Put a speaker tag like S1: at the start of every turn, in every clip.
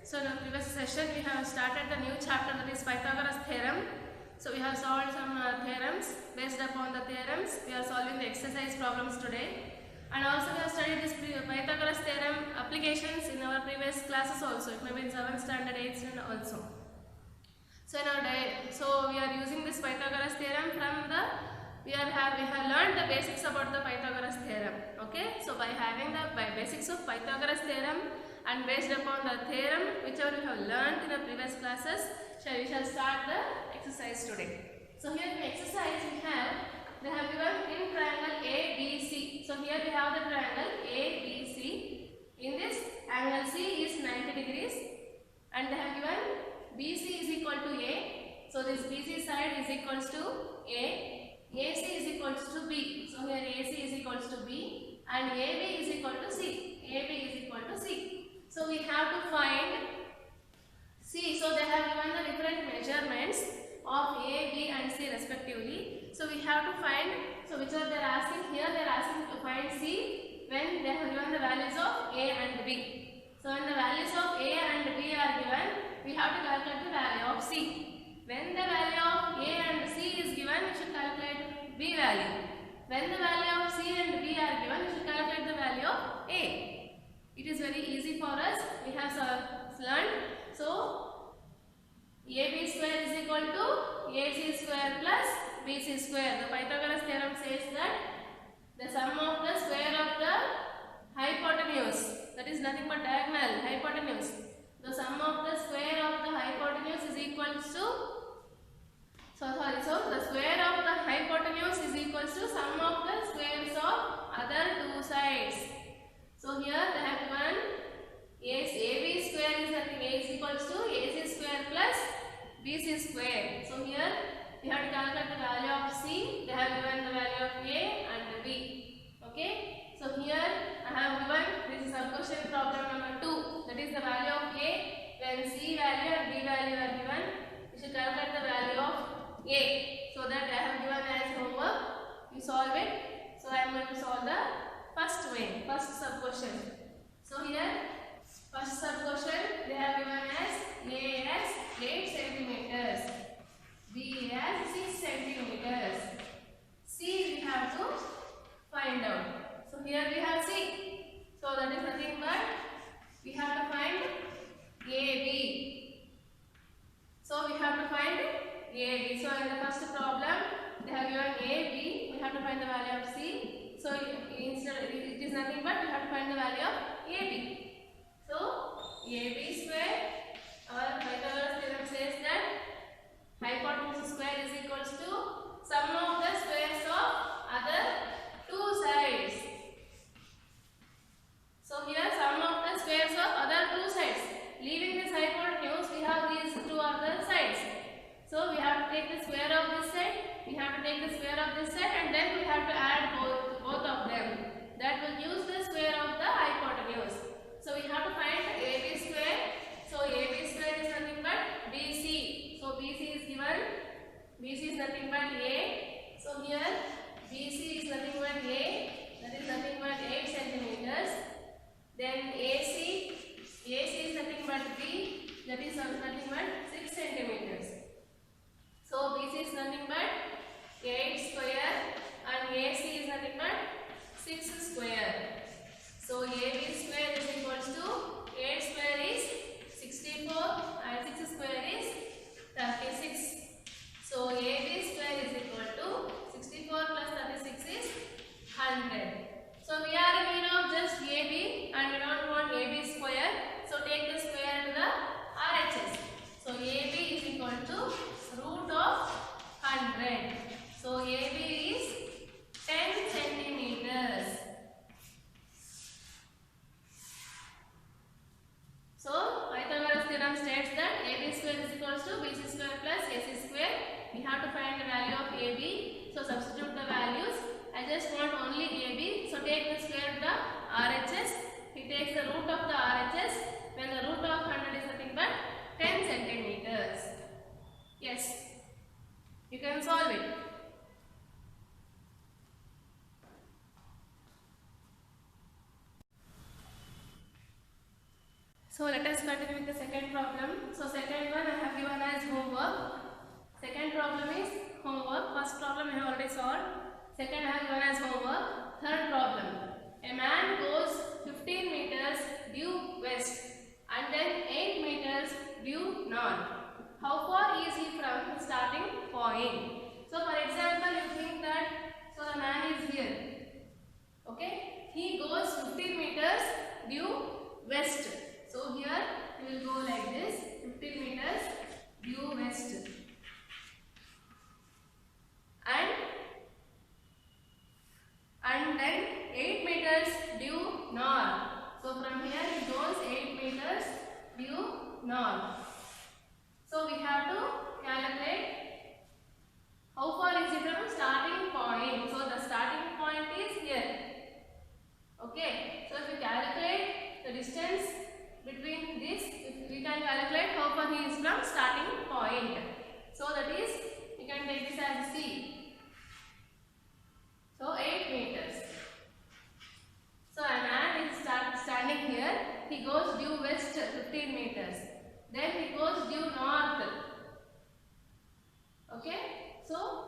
S1: So in the previous session we have started the new chapter, that is Pythagoras theorem. So we have solved some theorems. Based upon the theorems we are solving the exercise problems today, and also we have studied this Pythagoras theorem applications in our previous classes also. It may be in 7th standard, 8th standard also. So we are using this Pythagoras theorem from the we have learned the basics about the Pythagoras theorem. Okay, so by having the basics of Pythagoras theorem and based upon the theorem whichever we have learned in the previous classes, we shall start the exercise today. So here in the exercise they have given in triangle ABC. So here we have the triangle ABC. In this angle C is 90 degrees and they have given BC is equal to A. So this BC side is equals to A. AC is equals to B. So here AC is equals to B and AB is equal to C. AB is equal to C. So we have to find C. So they have given the different measurements of A, B and C respectively. So we have to find, so which are they are asking here, they are asking to find C when they have given the values of A and B. So when the values of A and B are given, we have to calculate the value of C. When the value of A and C is given, we should calculate B value. When the value of C and B are given, we should calculate the value of A. It is very easy for us. We have learned. So AB square is equal to AC square plus BC square. The Pythagoras theorem says that the sum of the square of the hypotenuse, that is nothing but diagonal hypotenuse. The sum of the square of the hypotenuse is equal to so the square of the hypotenuse is equal to sum of the squares of other two sides. So here they have given AB square is nothing, A is equals to AC square plus BC square. So here we have to calculate the value of C. They have given the value of A and B. Okay. So here I have given this is sub question problem number 2. That is the value of A. When C value and B value are given, we should calculate the value of A. So that I have given as homework. You solve it. So I am going to solve the first way, first sub question. So here first sub question they have given as A as 8 centimeters, B as 6 centimeters. C we have to find out. So here we have C. So that is nothing but we have to find AB. So we have to find AB. So in the first problem they have given AB. We have to find the value of C. So instead it is nothing but we have to find the value of AB. So AB square, our Pythagoras theorem says that hypotenuse square is equals to sum of the squares of other two sides. So here sum of the squares of other two sides. Leaving this hypotenuse, we have these two other sides. So we have to take the square of this side, we have to take the square of this side, and then we have to add both of them. That will use the square of the hypotenuse. So we have to find AB square. So AB square is nothing but BC. So BC is given. BC is nothing but A. So here BC is nothing but A. That is nothing but 8 centimeters. Then AC is nothing but B. That is nothing but 6 centimeters. So BC is nothing but 8 square and AC is nothing but 6 square. So AB square is equals to 8 square is 64 and 6 square is 36. So AB square is equal to 64 plus 36 is 100. So we are in need of just AB and we don't want AB square. So take the square to the RHS. So AB is equal to root of 100. So AB is 10 centimeters. So Pythagoras theorem states that AB square is equals to BC square plus AC square. We have to find the value of AB. So substitute the values. I just want only AB. So take the square to the RHS. He takes the root of the RHS. When the root of 100 is nothing but 10 centimeters. Yes. You can solve it. So let us continue with the second problem. So second one I have given as homework. Second problem is homework. First problem I have already solved. Second I have given as homework. Third problem. A man goes 15 meters due west and then 8 meters due north. How far is he from the starting point? So for example, you think that so the man is here. Okay, he goes 15 meters due west. So here we will go like this, 15 meters due west. And then 8 meters due north. So from here he goes 8 meters due north. So we have to calculate how far is it from starting point. So the starting point is here. Okay. So if we calculate the distance between this, we can calculate how far he is from starting point. So that is, we can take this as C. So 8 meters. So a man is standing here. He goes due west 15 meters. Then he goes due north. Okay. So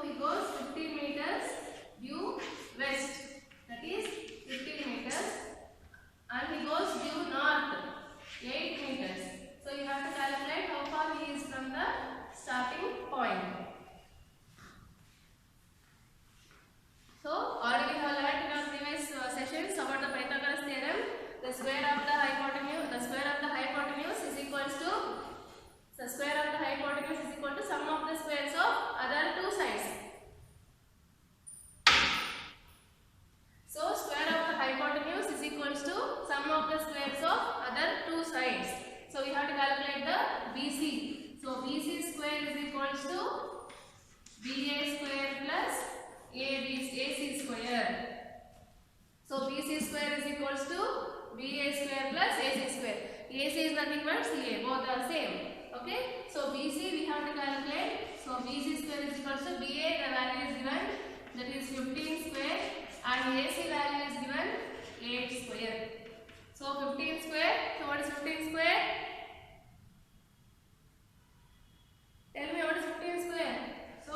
S1: he goes 15 meters due west. That is 15 meters. And he goes due north 8 meters. So you have to calculate how far he is from the starting point. So already we have learned in our previous sessions about the Pythagoras theorem. The square of the hypotenuse is equals to sum of the squares of other two sides. So square of the hypotenuse is equals to sum of the squares of other two sides. So we have to calculate the BC. So BC square is equals to BA square plus AC square. So BC square is equals to BA square plus AC square. AC is nothing but CA. Both are same. Okay. So BC we have to calculate. So BC square is equals to BA, the value is given, that is 15 square, and AC value is given 8 square. So 15 square. So what is 15 square? Tell me what is 15 square. So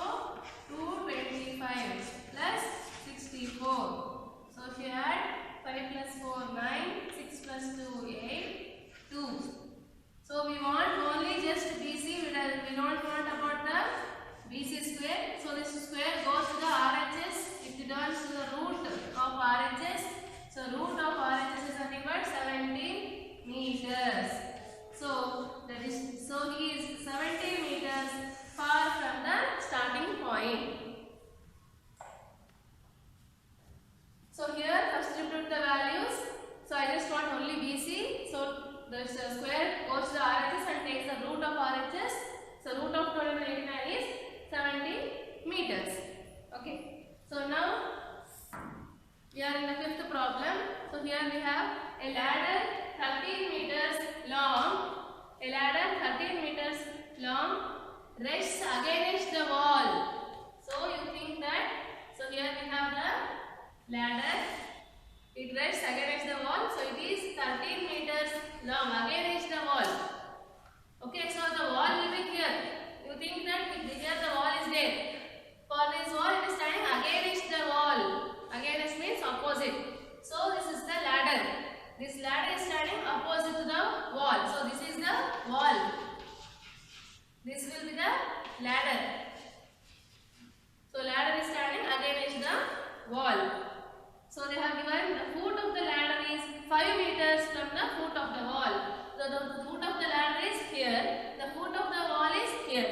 S1: 225 plus 64. So if you add 5 plus 4 9, 6 plus 2 8, 2. So we want only just BC. We don't want about the BC square. So this square goes to the RHS. It returns to the root of RHS. So root of RHS is nothing but 70 meters. So he is 70 meters far from the starting point. So here first input the values. So I just want only BC. So the square goes to the RHS and takes the root of RHS. So root of 289 is 70 meters. Okay. So now we are in the fifth problem. So here we have a ladder 13 meters long. A ladder 13 meters long rests against the wall. So you think that, so here we have the ladder. It rests against the wall. So it is 13 meters long against the wall. Okay, so the wall will be here. You think that here the wall is there. For this wall it is standing against the wall. Against means opposite. So this is the ladder. This ladder is standing opposite to the wall. So this is the wall. This will be the ladder. So ladder is standing against the wall. So they have given the foot of the ladder is 5 meters from the foot of the wall. So the foot of the ladder is here. The foot of the wall is here.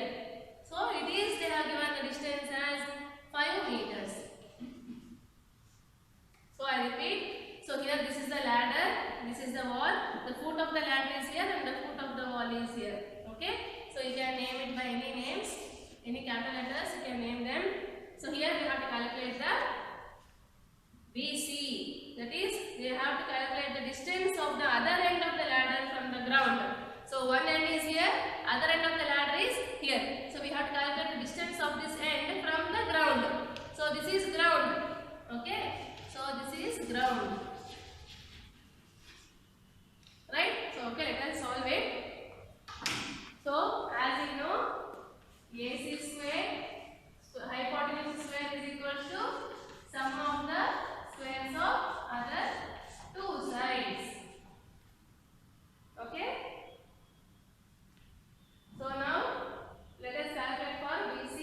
S1: So it is, they have given the distance as 5 meters. So I repeat. So here this is the ladder. This is the wall. The foot of the ladder is here and the foot of the wall is here. Okay. So you can name it by any names. Any capital letters you can name them. So here we have to calculate the BC. That is, we have to calculate the distance of the other end of the ladder from the ground. So one end is here, other end of the ladder is here. So we have to calculate the distance of this end from the ground. So this is ground. Okay. So this is ground. Right? So okay, let us solve it. So as we know, AC square, so hypotenuse square is equal to sum of the squares of other two sides. Okay? So now let us calculate for BC.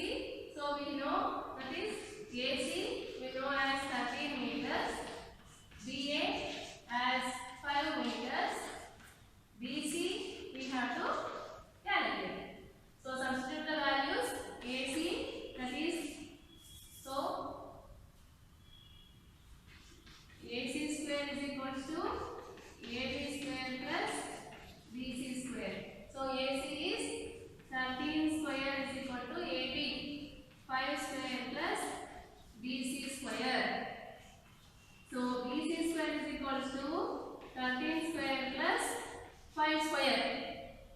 S1: So we know that is AC we know as 13 meters, BA as 5 meters, BC we have to calculate. So substitute the values. AC, that is, so AC square is equal to AB square plus BC square. So AC is 13 square is equal to AB 5 square plus BC square. So BC square is equal to 13 square plus 5 square.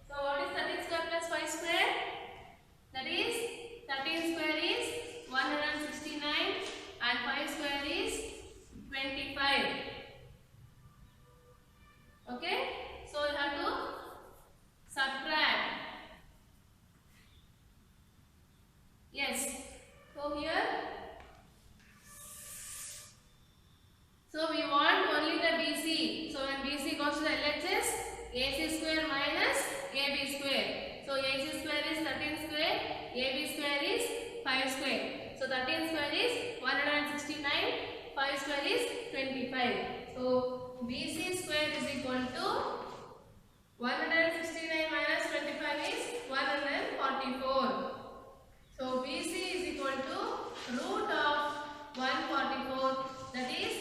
S1: So what is 13 square plus 5 square? That is 13 square is 169 and 5 square is 25. Okay? So you have to subtract. Yes. So here, so we want only the BC. So when BC goes to the LHS, AC square minus AB square. So AC square is 13 square, AB square is 5 square. So 13 square is 169, 5 square is 25. So BC square is equal to 169 minus 25 is 144. So BC is equal to root of 144. That is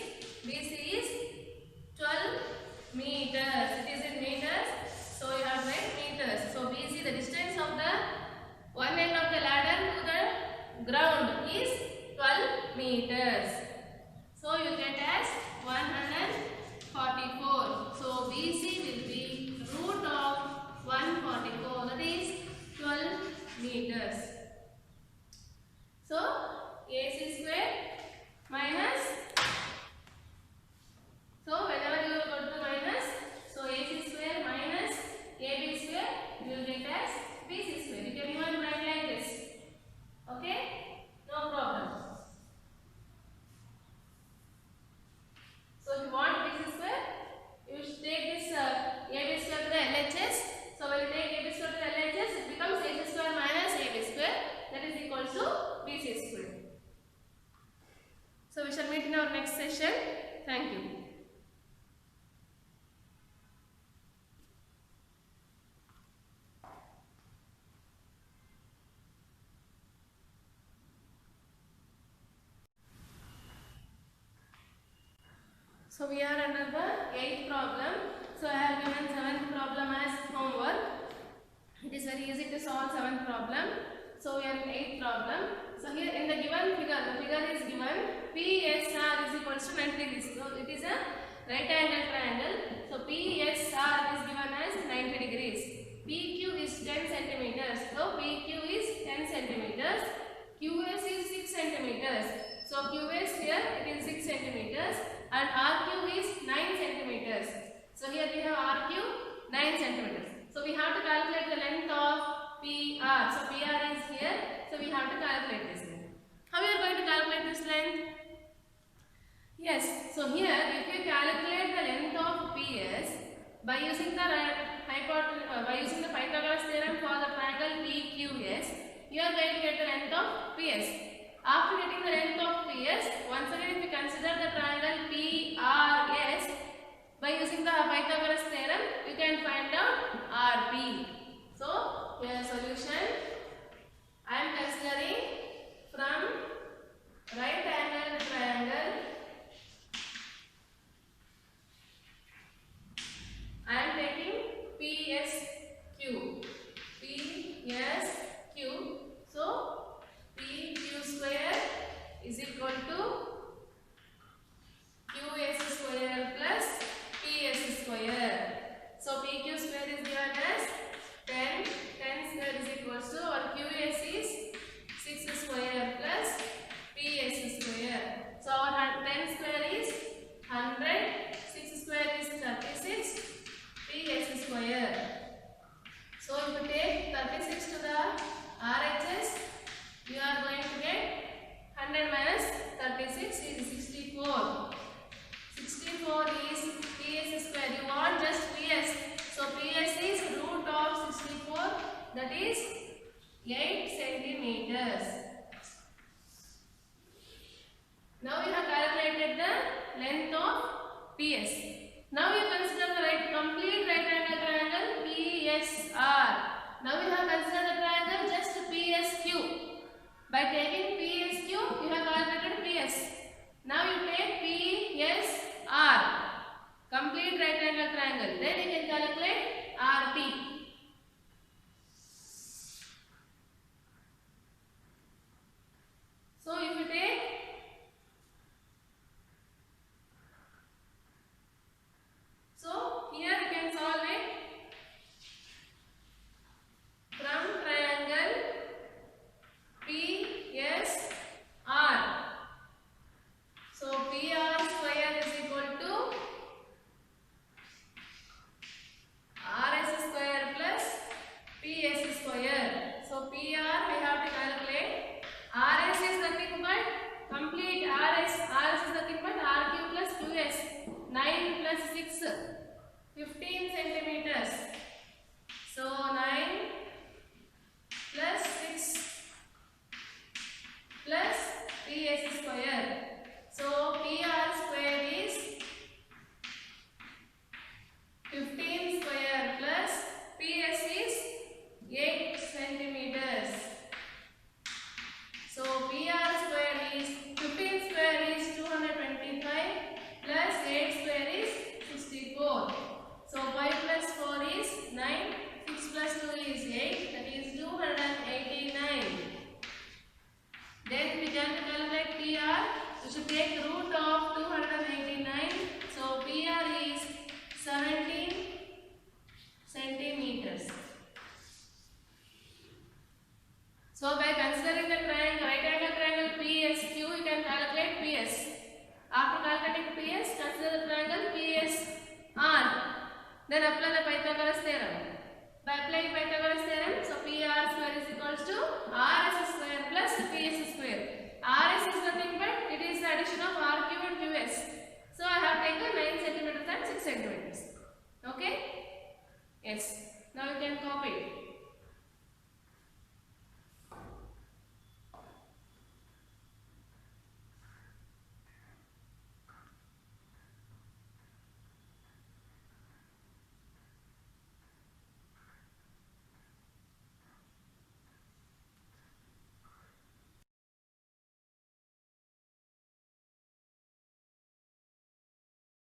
S1: BC is 12 meters. It is in meters. So you have to write meters. So BC, the distance of the one end of the ladder to the ground is 12 meters. So you get as 144. So BC will be root of 144. That is 12 meters. So AC square minus, so whenever you go to minus, so AC square minus AB square you will get as BC square. You can even write like this. Okay? No problem. So if you want BC square, you should take this AB square to the LHS. So when you take AB square to the LHS, it becomes AC square minus AB square. That is equal to BC square. So we shall meet in our next session. Thank you. So we are under the 8th problem. So I have given 7th problem as homework. It is very easy to solve 7th problem. So we are in 8th problem. So here in the given figure, the figure is given PSR is equal to 90 degrees. So it is a right angle triangle. So PSR is given as 90 degrees. PQ is 10 centimeters. So PQ is 10 centimeters. QS is 6 centimeters. So QS here it is 6 centimeters and RQ is 9 centimeters. So here we have RQ 9 centimeters. So we have to calculate the length of PR. So PR is here. So we have to calculate this length. How we are going to calculate this length? Yes. So here if you calculate the length of PS by using the Pythagoras theorem for the triangle PQS, you are going to get the length of PS. After getting the length of PS, once again if you consider the triangle PRS, by using the Pythagoras theorem, you can find out RP. So, here solution, I am considering from right angle triangle, I am taking PSQ. PSQ. So, PQ square is equal to QS square plus PS square. So PQ square is given as 10 square is equal that is 8 centimeters. Now we have calculated the length of PS. Now we consider the complete right angle triangle PSR. Now we have considered the triangle just PSQ. By taking PSQ, you have calculated PS. Now you take PSR, complete right angle triangle. Then you can calculate RT.